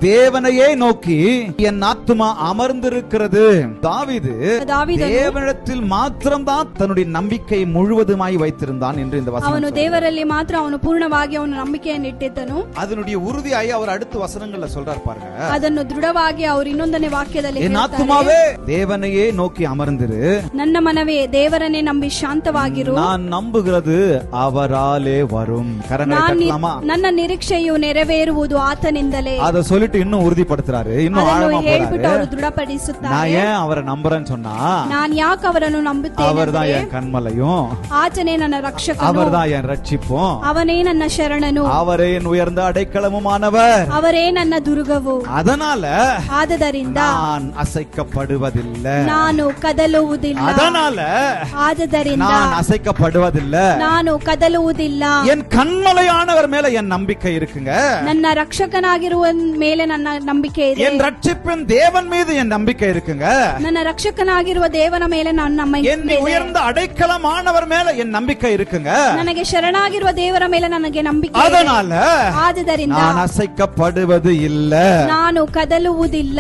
தேவனையே நோக்கி என் ஆத்துமா அமர்ந்திருக்கிறது. தாவீது தேவனிடத்தில் மாத்திரம்தான் தன்னுடைய நம்பிக்கை முழுவதுமாய் வைத்திருந்தான் என்று இந்த வசனம். ಅವನು ದೇವರಲ್ಲಿ ಮಾತ್ರ ಅವನು ಪೂರ್ಣವಾಗಿ ಅವನ ನಂಬಿಕೆಯನ್ನು ಇಟ್ಟಿದ್ದನು. அதனுடைய உறுதியாய் அவர் அடுத்த வசனங்கள்ல சொல்றார் பாருங்க. ಅದನ್ನು ದೃಢವಾಗಿ ಅವರು ಇನ್ನೊಂದನೇ ವಾಕ್ಯದಲ್ಲಿ என் ஆத்துமாவே தேவனையே நோக்கி அமர்ந்திரு, ನನ್ನ ಮನವೇ ದೇವರನ್ನೇ ನಂಬಿ ಶಾಂತವಾಗಿರು, நான் நம்புகிறது அவராலே வரும். ನನ್ನ ನಿರೀಕ್ಷೆಯು ನೆರವೇರುವುದು ಆತನಿಂದಲೇ. ಅದ சொல்லிட்டு இன்னும் உறுதிப்படுத்துறாரு, இன்னும் ஆழமா ಹೇಳ್ಬಿಟ್ಟು ಅವರು ದೃಢಪಡಿಸುತ್ತಾರೆ. நான் ஏன் அவரை நம்புறேன்னு சொன்னா, நான் ಯಾಕೆ ಅವರನ್ನು ನಂಬುತ್ತೇನೆ, அவர்தான் என் கண்மலையும், ಆತನೇ ನನ್ನ ರಕ್ಷಕನು, அவர்தான் என் ரட்சிப்பும், ಅವನೇ ನನ್ನ ಶರಣನು, அவரே என் உயர்ந்த அடைக்கலமுமானவர், ಅವರೇ ನನ್ನ ದುರ್ಗವು. அதனால ಆದದರಿಂದ நான் அசைக்கப்படுவதில்லை, ನಾನು ಕದಲುವುದಿಲ್ಲ. அதனால ಆದದರಿಂದ நான் அசைக்கப்படுவதில்லை, ನಾನು ಕದಲುವುದಿಲ್ಲ. என் கண்மலையானவர் மேல என் நம்பிக்கை இருக்குங்க. ನನ್ನ ರಕ್ಷಕನಾಗಿರುವ ಮೇಲೆ ನನ್ನ ನಂಬಿಕೆ ಇದೆ. என் ரட்சிப்பின் தேவன் மீது என் நம்பிக்கை இருக்குங்க. ನನ್ನ ರಕ್ಷಕನಾಗಿರುವ ದೇವನ ಮೇಲೆ ನನ್ನ ನಂಬಿಕೆ ಇದೆ. என் உயர்ந்த அடைக்கலமானவர் மேல என் நம்பிக்கை இருக்குங்க. ನನಗೆ ಶರಣಾಗಿರುವ ದೇವರ ಮೇಲೆ ನನಗೆ ನಂಬಿಕೆ ಇದೆ. அதனால ಆದದರಿಂದ நான் அசைக்கப்படுவது இல்ல, ನಾನು ಕದಲುವುದಿಲ್ಲ.